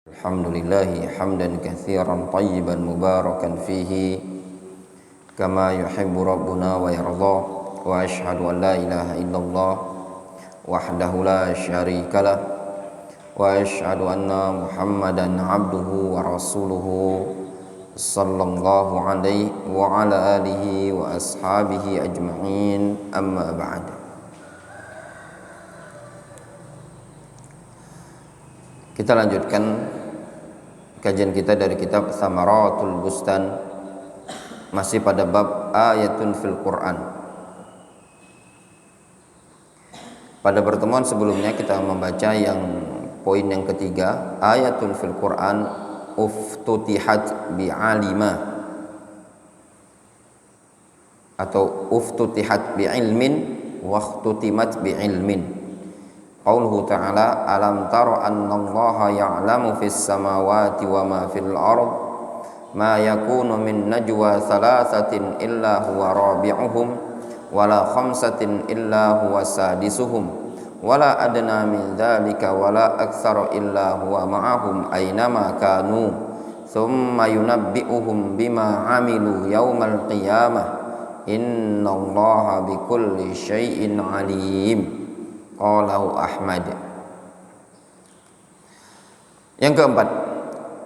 Alhamdulillahi hamdan katsiran tayyiban mubarakan fihi kama yuhibbu rabbuna wa yarda wa ashhadu an la ilaha illallah wahdahu la syarikalah wa ashhadu anna muhammadan abduhu wa rasuluhu sallallahu alaihi wa ala alihi wa ashabihi ajma'in amma ba'd. Kita lanjutkan kajian kita dari kitab Thamaratul Bustan, masih pada bab ayatun fil Quran. Pada pertemuan sebelumnya kita membaca yang poin yang ketiga, ayatun fil Quran uftutihat bi'alima atau uftutihat bi'ilmin wa uftutimat bi'ilmin. Qauluhu ta'ala alam tara annallaha ya'lamu fis samawati wa ma fil ard ma yakunu min najwa thalathatin illa huwa rabi'uhum wala khamsatin illa huwa sadisuhum wala adna min dhalika wala aktsara illa huwa ma'ahum aynama kanu thumma yunabbi'uhum bima 'amilu yaumal qiyamah innallaha bikulli syai'in 'alim. Qalahu Ahmad. Yang keempat,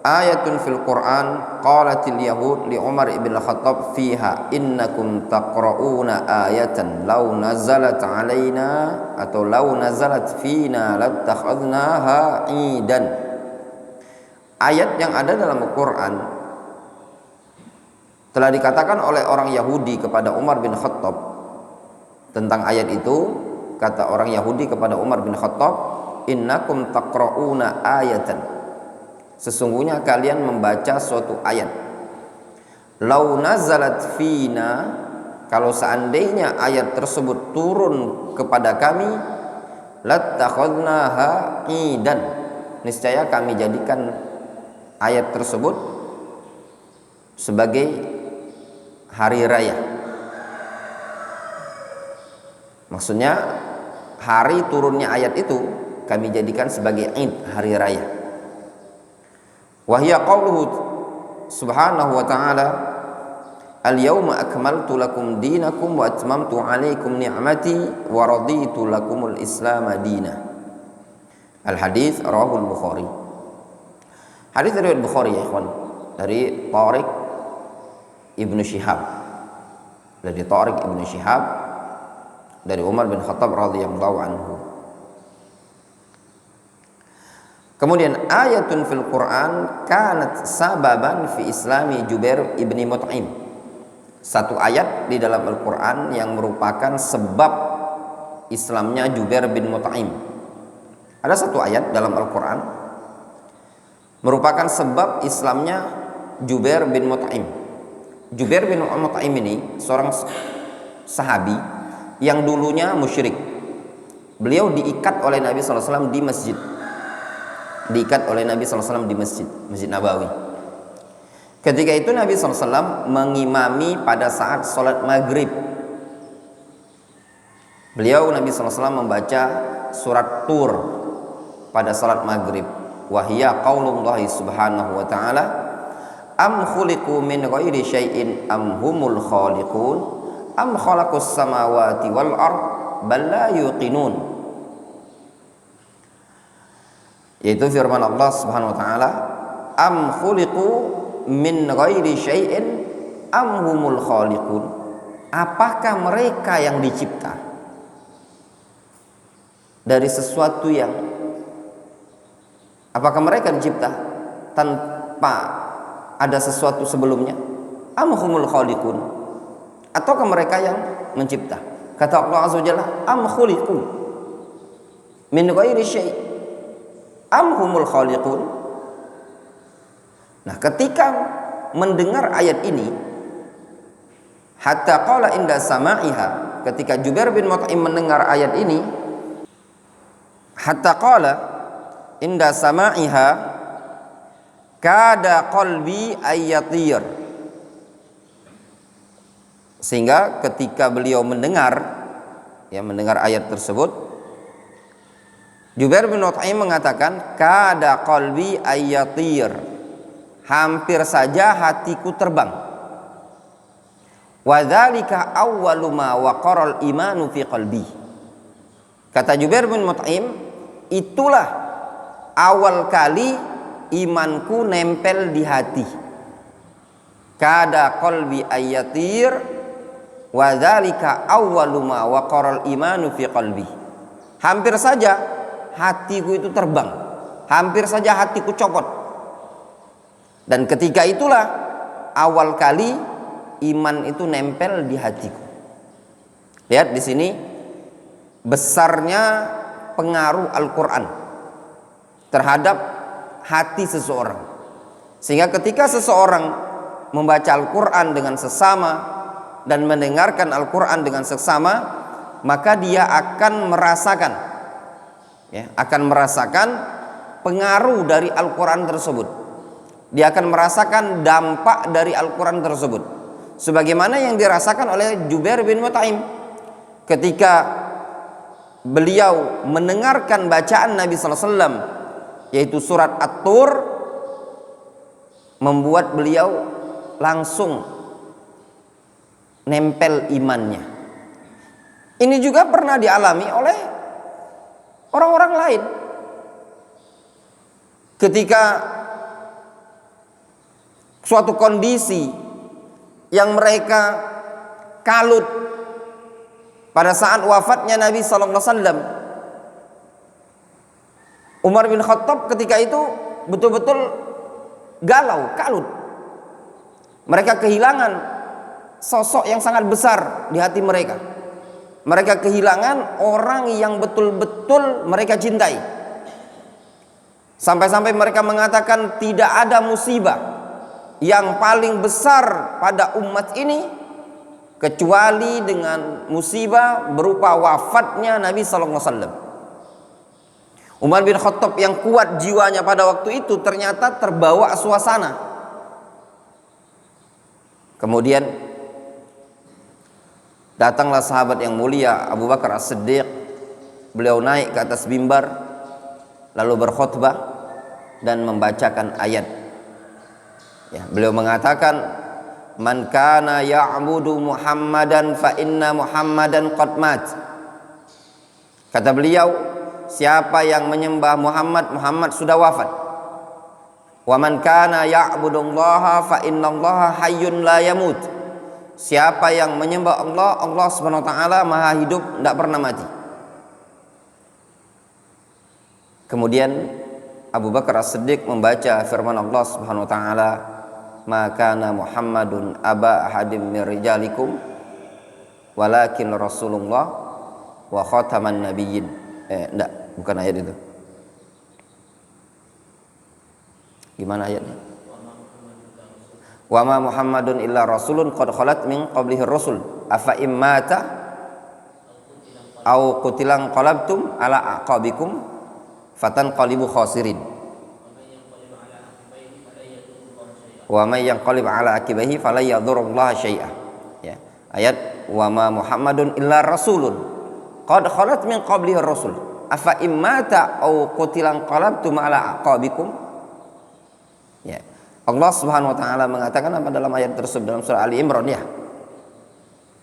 ayatun fil Quran qalatil yahud li Umar ibn Khattab fiha innakum taqra'una ayatan law nazalat alaina atau law nazalat fina lattakhadnaha idan. Ayat yang ada dalam Al-Quran telah dikatakan oleh orang Yahudi kepada Umar bin Khattab. Tentang ayat itu kata orang Yahudi kepada Umar bin Khattab, innakum taqra'una ayatan, sesungguhnya kalian membaca suatu ayat. Lau nazalat fina, kalau seandainya ayat tersebut turun kepada kami, lattakhadnaha idan, niscaya kami jadikan ayat tersebut sebagai hari raya. Maksudnya hari turunnya ayat itu kami jadikan sebagai Id, hari raya. Wa hiya qauluhu subhanahu wa ta'ala al-yawma akmaltu lakum dinakum wa atmamtu 'alaikum ni'mati wa raditu lakumul islam dina. Al-hadits rawahul Bukhari. Hadis dari Bukhari ya ikhwan, dari Tariq Ibnu Syihab. Dari Tariq Ibnu Syihab dari Umar bin Khattab radhiyallahu anhu. Kemudian ayatun fil Quran kanat sababan fi islami Jubair ibni Mut'im. Satu ayat di dalam Al-Quran yang merupakan sebab Islamnya Jubair bin Mut'im. Ada satu ayat dalam Al-Quran merupakan sebab Islamnya Jubair bin Mut'im. Jubair bin Mut'im ini seorang sahabi yang dulunya musyrik. Beliau diikat oleh Nabi SAW di masjid. Diikat oleh Nabi SAW di masjid Nabawi. Ketika itu Nabi SAW mengimami pada saat sholat maghrib. Nabi SAW membaca surat Tur pada sholat maghrib. Wahiyya qaulullahi subhanahu wa ta'ala am khuliqu min ghairi syai'in am humul khaliqun am khalaqus samawati wal ard bal la yuqinun, yaitu firman Allah Subhanahu wa taala am khuliqu min ghairi syai'in am humul khaliqun, apakah mereka yang dicipta dari sesuatu yang, apakah mereka dicipta tanpa ada sesuatu sebelumnya, am humul khaliqun, ataukah mereka yang mencipta? Kata Allah Azza wa Jalla, am khuliqu min ghairi syai' am humul khaliqun. Nah, ketika mendengar ayat ini, hatta qala inda sama'iha, ketika Jubair bin Mut'im mendengar ayat ini, hatta qala inda sama'iha kada qalbi ayyatir, sehingga ketika beliau mendengar ayat tersebut, Jubair bin Mut'im mengatakan, kada qalbi ayyatir, hampir saja hatiku terbang. Wa dzalika awwalu ma waqara al-imanu fi qalbi. Kata Jubair bin Mut'im, itulah awal kali imanku nempel di hati. Kada qalbi ayyatir wa dzalika awwalu ma waqara al-imanu fi qalbi. Hampir saja hatiku itu terbang, hampir saja hatiku copot. Dan ketika itulah awal kali iman itu nempel di hatiku. Lihat di sini besarnya pengaruh Al-Quran terhadap hati seseorang, sehingga ketika seseorang membaca Al-Quran dengan sesama dan mendengarkan Al-Quran dengan seksama, maka dia akan merasakan pengaruh dari Al-Quran tersebut. Dia akan merasakan dampak dari Al-Quran tersebut, sebagaimana yang dirasakan oleh Jubair bin Mut'im ketika beliau mendengarkan bacaan Nabi SAW, yaitu surat At-Tur, membuat beliau langsung nempel imannya. Ini juga pernah dialami oleh orang-orang lain ketika suatu kondisi yang mereka kalut pada saat wafatnya Nabi sallallahu alaihi wasallam. Umar bin Khattab ketika itu betul-betul galau, kalut. Mereka kehilangan sosok yang sangat besar di hati mereka. Mereka kehilangan orang yang betul-betul mereka cintai. Sampai-sampai mereka mengatakan tidak ada musibah yang paling besar pada umat ini kecuali dengan musibah berupa wafatnya Nabi sallallahu alaihi wasallam. Umar bin Khattab yang kuat jiwanya pada waktu itu ternyata terbawa suasana. Kemudian datanglah sahabat yang mulia Abu Bakar As-Siddiq. Beliau naik ke atas mimbar lalu berkhutbah dan membacakan ayat. Beliau mengatakan, man kana ya'budu Muhammadan fa inna Muhammadan qad mat. Kata beliau, siapa yang menyembah Muhammad, Muhammad sudah wafat. Wa man kana ya'budullaha fa innallaha hayyun la yamut. Siapa yang menyembah Allah, Allah Subhanahu wa taala Maha hidup, tidak pernah mati. Kemudian Abu Bakar As-Siddiq membaca firman Allah Subhanahu wa taala, "Ma kana Muhammadun aba ahadim min rijalikum walakin Rasulullah wa khataman nabiyyin." Enggak, bukan ayat itu. Gimana ayatnya? Wa ma Muhammadun illa rasulun qad khalat min qablihi rusul afa immata au qutilan qalabtum ala aqabikum fatanqalibu khasirin wa may yanqalib ala aqibihi fala yadhurrullaha syai'a. Ya, ayat wa ma Muhammadun illa rasulun qad khalat min qablihi rusul afa immata au qutilan qalabtum ala aqabikum. Ya, Allah Subhanahu wa taala mengatakan apa dalam ayat tersebut dalam surah Ali Imran, ya.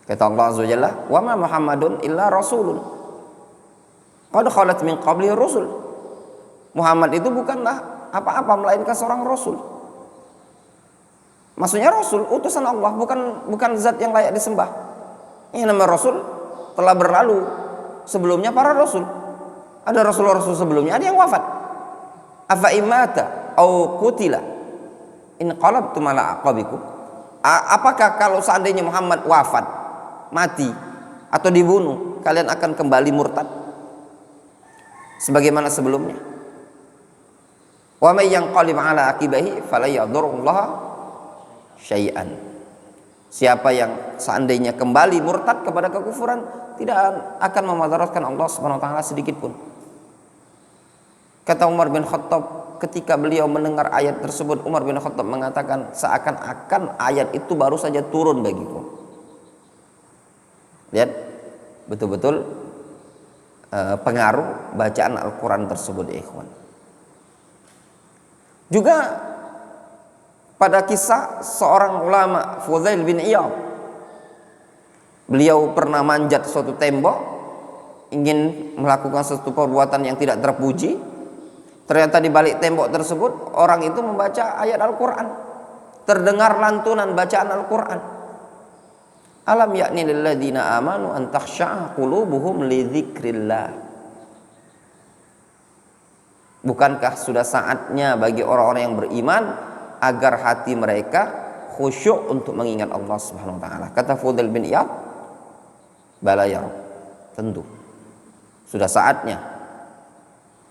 Kata Allah Azza wa Jalla, "Wa ma Muhammadun illa rasulun qad khalat min qablihi rusul." Muhammad itu bukanlah apa-apa melainkan seorang rasul. Maksudnya rasul, utusan Allah, bukan zat yang layak disembah. Ini nama rasul telah berlalu sebelumnya para rasul. Ada rasul-rasul sebelumnya, ada yang wafat. Afa imata au qutila inqalabtum ala aqabikum. Apakah kalau seandainya Muhammad wafat, mati atau dibunuh, kalian akan kembali murtad sebagaimana sebelumnya? Wa may yanqalib ala aqibihi fala yadurrullaha syai'an. Siapa yang seandainya kembali murtad kepada kekufuran, tidak akan memudaratkan Allah Subhanahu wa taala sedikit pun. Kata Umar bin Khattab, ketika beliau mendengar ayat tersebut, Umar bin Khattab mengatakan, seakan-akan ayat itu baru saja turun bagiku. Lihat, betul-betul pengaruh bacaan Al-Quran tersebut, ikhwan. Juga pada kisah seorang ulama, Fudail bin Iyad, beliau pernah manjat suatu tembok, ingin melakukan suatu perbuatan yang tidak terpuji. Ternyata di balik tembok tersebut orang itu membaca ayat Al-Quran, terdengar lantunan bacaan Al-Quran. Alam yakni lilladzina amanu an takhsha'a qulubuhum li dzikrillah. Bukankah sudah saatnya bagi orang-orang yang beriman agar hati mereka khusyuk untuk mengingat Allah Subhanahu wa taala? Kata Fudail bin Iyad, bala ya, tentu sudah saatnya.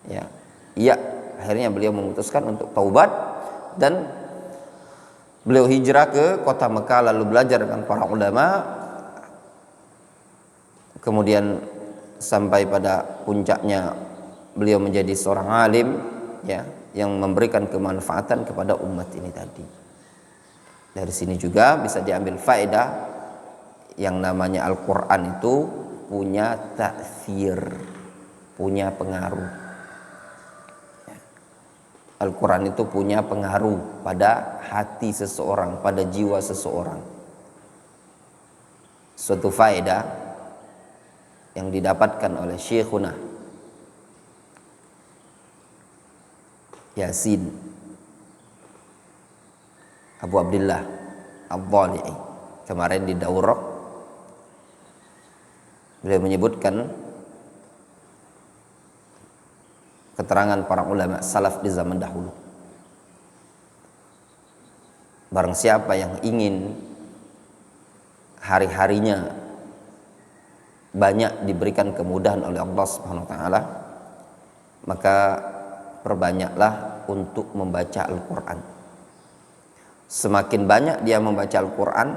Ya. Iya, akhirnya beliau memutuskan untuk taubat dan beliau hijrah ke kota Mekah, lalu belajar dengan para ulama, kemudian sampai pada puncaknya beliau menjadi seorang alim, ya, yang memberikan kemanfaatan kepada umat ini tadi. Dari sini juga bisa diambil faedah yang namanya Al-Quran itu punya ta'thir, punya pengaruh. Al-Quran itu punya pengaruh pada hati seseorang, pada jiwa seseorang. Suatu faedah yang didapatkan oleh Syekhuna Yasin Abu Abdillah Al-Dhali'i kemarin di daurah, beliau menyebutkan keterangan para ulama salaf di zaman dahulu. Barang siapa yang ingin hari-harinya banyak diberikan kemudahan oleh Allah Subhanahu wa taala, maka perbanyaklah untuk membaca Al-Quran. Semakin banyak dia membaca Al-Quran,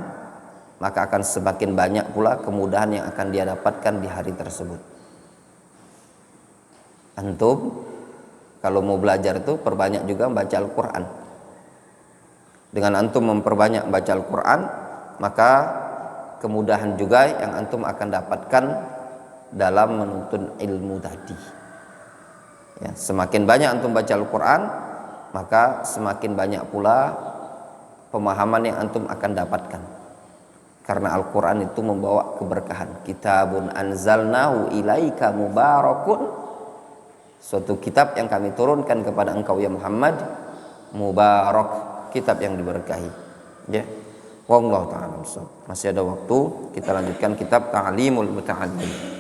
maka akan semakin banyak pula kemudahan yang akan dia dapatkan di hari tersebut. Antum kalau mau belajar itu perbanyak juga membaca Al-Quran. Dengan antum memperbanyak baca Al-Quran, maka kemudahan juga yang antum akan dapatkan dalam menuntut ilmu tadi. Ya, semakin banyak antum baca Al-Quran, maka semakin banyak pula pemahaman yang antum akan dapatkan. Karena Al-Quran itu membawa keberkahan. Kitabun anzalnahu ilaika mubarakun, suatu kitab yang kami turunkan kepada engkau ya Muhammad, mubarak, kitab yang diberkahi. Ya. Wallahu ta'ala. Masih ada waktu, kita lanjutkan kitab Ta'limul Muta'allim.